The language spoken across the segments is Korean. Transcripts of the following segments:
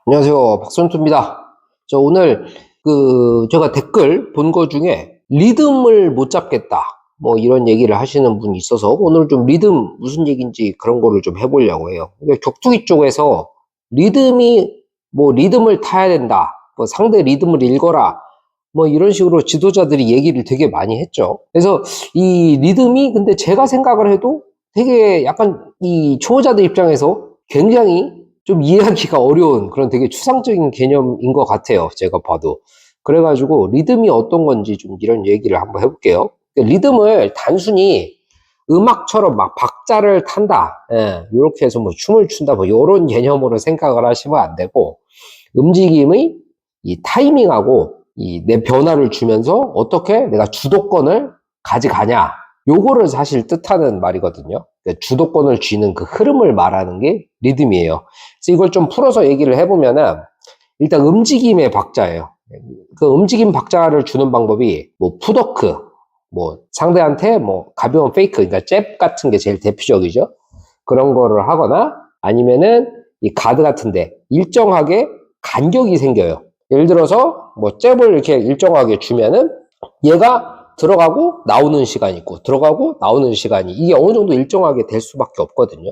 안녕하세요. 박선투입니다. 오늘 제가 댓글 본 거 중에 리듬을 못 잡겠다. 뭐 이런 얘기를 하시는 분이 있어서 오늘 좀 리듬 무슨 얘기인지 그런 거를 좀 해보려고 해요. 그러니까 격투기 쪽에서 리듬을 타야 된다. 뭐 상대 리듬을 읽어라. 뭐 이런 식으로 지도자들이 얘기를 되게 많이 했죠. 그래서 이 리듬이 근데 제가 생각을 해도 되게 약간 이 초보자들 입장에서 굉장히 좀 이해하기가 어려운 그런 되게 추상적인 개념인 것 같아요. 제가 봐도. 그래가지고 리듬이 어떤 건지 좀 이런 얘기를 한번 해볼게요. 리듬을 단순히 음악처럼 막 박자를 탄다. 이렇게 해서 뭐 춤을 춘다. 뭐 이런 개념으로 생각을 하시면 안 되고 움직임의 이 타이밍하고 이 내 변화를 주면서 어떻게 내가 주도권을 가져가냐. 요거를 사실 뜻하는 말이거든요. 주도권을 쥐는 그 흐름을 말하는 게 리듬이에요. 그래서 이걸 좀 풀어서 얘기를 해보면은 일단 움직임의 박자예요. 그 움직임 박자를 주는 방법이 뭐 풋워크, 뭐 상대한테 뭐 가벼운 페이크, 그러니까 잽 같은 게 제일 대표적이죠. 그런 거를 하거나 아니면은 이 가드 같은데 일정하게 간격이 생겨요. 예를 들어서 뭐 잽을 이렇게 일정하게 주면은 얘가 들어가고 나오는 시간이 있고 들어가고 나오는 시간이 이게 어느 정도 일정하게 될 수밖에 없거든요.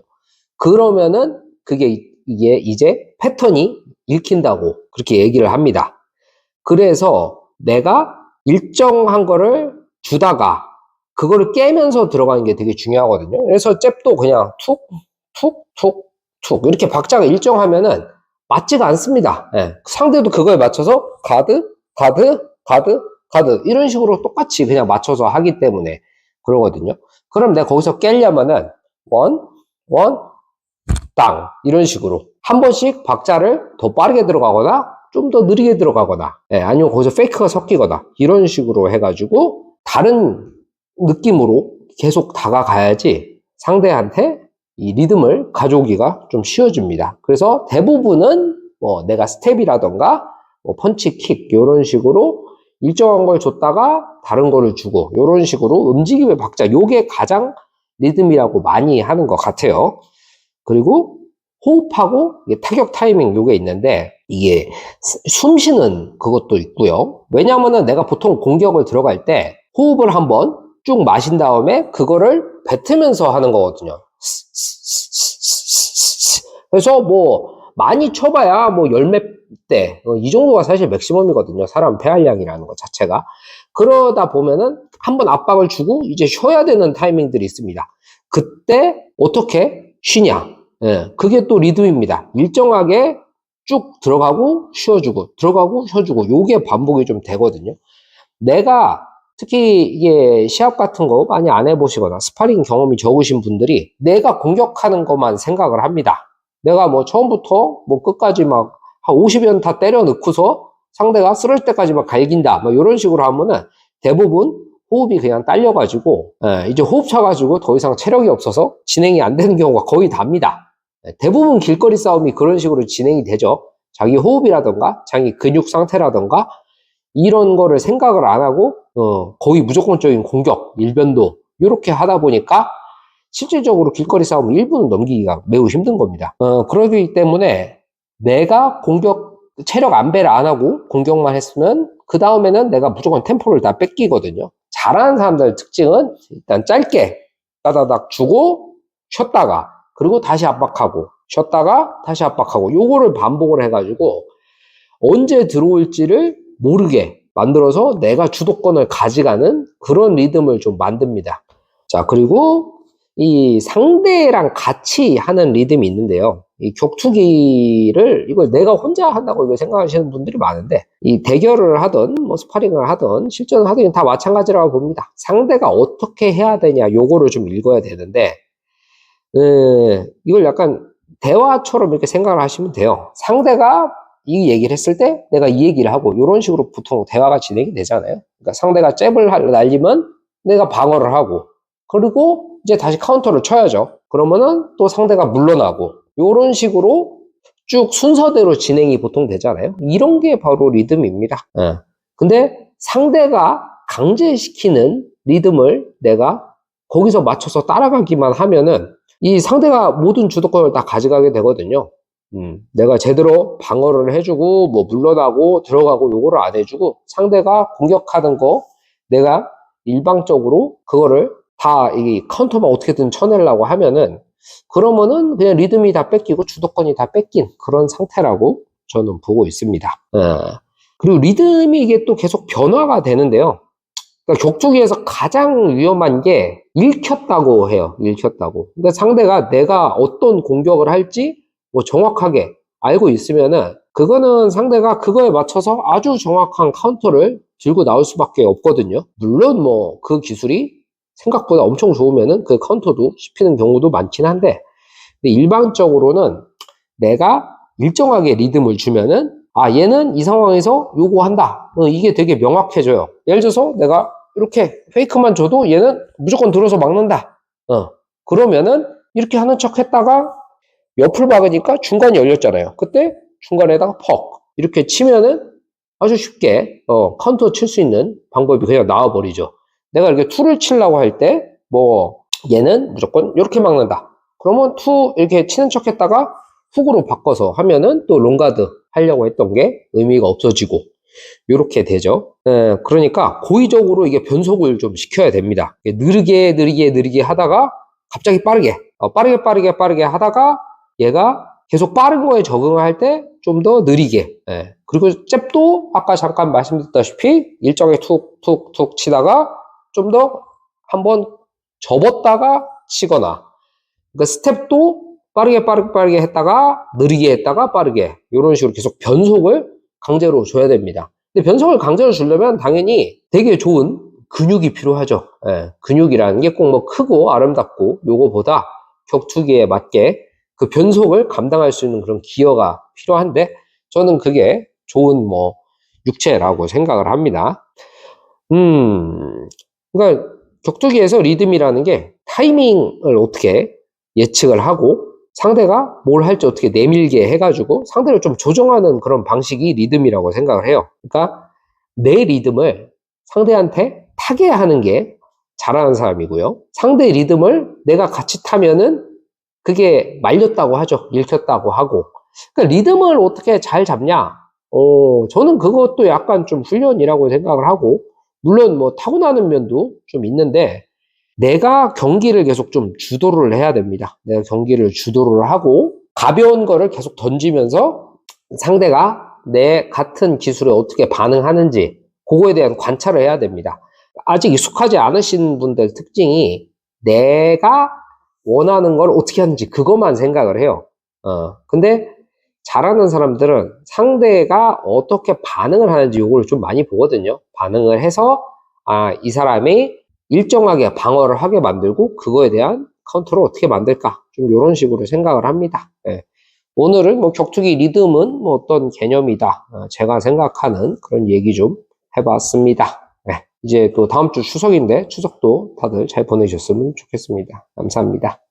그러면은 이게 이제 패턴이 읽힌다고 그렇게 얘기를 합니다. 그래서 내가 일정한 거를 주다가 그거를 깨면서 들어가는 게 되게 중요하거든요. 그래서 잽도 그냥 툭, 툭, 툭, 툭 이렇게 박자가 일정하면은 맞지가 않습니다. 상대도 그거에 맞춰서 가드, 가드, 가드, 가드 이런 식으로 똑같이 그냥 맞춰서 하기 때문에 그러거든요. 그럼 내가 거기서 깨려면은 원, 원, 땅 이런 식으로 한 번씩 박자를 더 빠르게 들어가거나 좀 더 느리게 들어가거나 아니면 거기서 페이크가 섞이거나 이런 식으로 해가지고 다른 느낌으로 계속 다가가야지 상대한테 이 리듬을 가져오기가 좀 쉬워집니다. 그래서 대부분은 뭐 내가 스텝이라던가 뭐 펀치, 킥 이런 식으로 일정한 걸 줬다가 다른 거를 주고 이런 식으로 움직임의 박자 요게 가장 리듬이라고 많이 하는 것 같아요. 그리고 호흡하고 타격 타이밍 요게 있는데 이게 숨 쉬는 그것도 있고요. 왜냐하면은 내가 보통 공격을 들어갈 때 호흡을 한번 쭉 마신 다음에 그거를 뱉으면서 하는 거거든요. 그래서 뭐 많이 쳐봐야 뭐 열몇 대 이 정도가 사실 맥시멈이거든요. 사람 폐활량이라는 것 자체가. 그러다 보면은 한번 압박을 주고 이제 쉬어야 되는 타이밍들이 있습니다. 그때 어떻게 쉬냐? 그게 또 리듬입니다. 일정하게 쭉 들어가고 쉬어주고 들어가고 쉬어주고 요게 반복이 좀 되거든요. 내가 특히 이게 시합 같은 거 많이 안 해보시거나 스파링 경험이 적으신 분들이 내가 공격하는 것만 생각을 합니다. 내가 뭐 처음부터 뭐 끝까지 막 한 50연 다 때려 넣고서 상대가 쓰러질 때까지 막 갈긴다. 뭐 이런 식으로 하면은 대부분 호흡이 그냥 딸려가지고 이제 호흡 차가지고 더 이상 체력이 없어서 진행이 안 되는 경우가 거의 다입니다. 대부분 길거리 싸움이 그런 식으로 진행이 되죠. 자기 호흡이라던가 자기 근육 상태라던가 이런 거를 생각을 안 하고 거의 무조건적인 공격, 일변도 이렇게 하다 보니까 실질적으로 길거리 싸움 1분을 넘기기가 매우 힘든 겁니다. 그러기 때문에 내가 체력 안배를 안 하고 공격만 했으면 그 다음에는 내가 무조건 템포를 다 뺏기거든요. 잘하는 사람들 특징은 일단 짧게 따다닥 주고 쉬었다가 그리고 다시 압박하고 쉬었다가 다시 압박하고 요거를 반복을 해가지고 언제 들어올지를 모르게 만들어서 내가 주도권을 가져가는 그런 리듬을 좀 만듭니다. 자, 그리고 이 상대랑 같이 하는 리듬이 있는데요. 이 격투기를 이걸 내가 혼자 한다고 생각하시는 분들이 많은데 이 대결을 하든 뭐 스파링을 하든 실전을 하든 다 마찬가지라고 봅니다. 상대가 어떻게 해야 되냐 요거를 좀 읽어야 되는데 이걸 약간 대화처럼 이렇게 생각을 하시면 돼요. 상대가 이 얘기를 했을 때 내가 이 얘기를 하고 이런 식으로 보통 대화가 진행이 되잖아요. 그러니까 상대가 잽을 날리면 내가 방어를 하고 그리고 이제 다시 카운터를 쳐야죠. 그러면은 또 상대가 물러나고 이런 식으로 쭉 순서대로 진행이 보통 되잖아요. 이런 게 바로 리듬입니다. 근데 상대가 강제시키는 리듬을 내가 거기서 맞춰서 따라가기만 하면은 이 상대가 모든 주도권을 다 가져가게 되거든요. 내가 제대로 방어를 해주고, 뭐, 물러나고, 들어가고, 요거를 안 해주고, 상대가 공격하는 거, 내가 일방적으로 그거를 다, 이 카운터만 어떻게든 쳐내려고 하면은, 그러면은 그냥 리듬이 다 뺏기고, 주도권이 다 뺏긴 그런 상태라고 저는 보고 있습니다. 그리고 리듬이 이게 또 계속 변화가 되는데요. 그러니까 격투기에서 가장 위험한 게 읽혔다고 해요. 읽혔다고. 근데 상대가 내가 어떤 공격을 할지 뭐 정확하게 알고 있으면은 그거는 상대가 그거에 맞춰서 아주 정확한 카운터를 들고 나올 수밖에 없거든요. 물론 뭐 그 기술이 생각보다 엄청 좋으면은 그 카운터도 씹히는 경우도 많긴 한데, 근데 일반적으로는 내가 일정하게 리듬을 주면은 얘는 이 상황에서 요거 한다. 이게 되게 명확해져요. 예를 들어서 내가 이렇게 페이크만 줘도 얘는 무조건 들어서 막는다. 그러면은 이렇게 하는 척 했다가 옆을 막으니까 중간이 열렸잖아요. 그때 중간에다가 퍽 이렇게 치면은 아주 쉽게 카운터 칠 수 있는 방법이 그냥 나와버리죠. 내가 이렇게 투를 치려고 할 때 뭐 얘는 무조건 이렇게 막는다. 그러면 투 이렇게 치는 척 했다가 훅으로 바꿔서 하면은 또 롱가드 하려고 했던 게 의미가 없어지고 이렇게 되죠. 그러니까 고의적으로 이게 변속을 좀 시켜야 됩니다. 느리게 하다가 갑자기 빠르게 하다가 얘가 계속 빠른 거에 적응할 때 좀 더 느리게. 그리고 잽도 아까 잠깐 말씀드렸다시피 일정에 툭툭툭 치다가 좀 더 한번 접었다가 치거나, 그러니까 스텝도 빠르게 했다가 느리게 했다가 빠르게, 이런 식으로 계속 변속을 강제로 줘야 됩니다. 근데 변속을 강제로 주려면 당연히 되게 좋은 근육이 필요하죠. 근육이라는 게 꼭 뭐 크고 아름답고 요거보다 격투기에 맞게 그 변속을 감당할 수 있는 그런 기어가 필요한데, 저는 그게 좋은 뭐 육체라고 생각을 합니다. 그러니까 격투기에서 리듬이라는 게 타이밍을 어떻게 예측을 하고 상대가 뭘 할지 어떻게 내밀게 해가지고 상대를 좀 조정하는 그런 방식이 리듬이라고 생각을 해요. 그러니까 내 리듬을 상대한테 타게 하는 게 잘하는 사람이고요. 상대 리듬을 내가 같이 타면은 그게 말렸다고 하죠. 읽혔다고 하고. 그러니까 리듬을 어떻게 잘 잡냐? 저는 그것도 약간 좀 훈련이라고 생각을 하고, 물론 뭐 타고나는 면도 좀 있는데, 내가 경기를 계속 좀 주도를 해야 됩니다. 내가 경기를 주도를 하고, 가벼운 거를 계속 던지면서 상대가 내 같은 기술에 어떻게 반응하는지, 그거에 대한 관찰을 해야 됩니다. 아직 익숙하지 않으신 분들 특징이 내가 원하는 걸 어떻게 하는지 그것만 생각을 해요. 근데 잘하는 사람들은 상대가 어떻게 반응을 하는지 요걸 좀 많이 보거든요. 반응을 해서 이 사람이 일정하게 방어를 하게 만들고 그거에 대한 카운터를 어떻게 만들까, 좀 이런 식으로 생각을 합니다. 오늘은 뭐 격투기 리듬은 뭐 어떤 개념이다, 제가 생각하는 그런 얘기 좀 해봤습니다. 이제 또 다음 주 추석인데 추석도 다들 잘 보내셨으면 좋겠습니다. 감사합니다.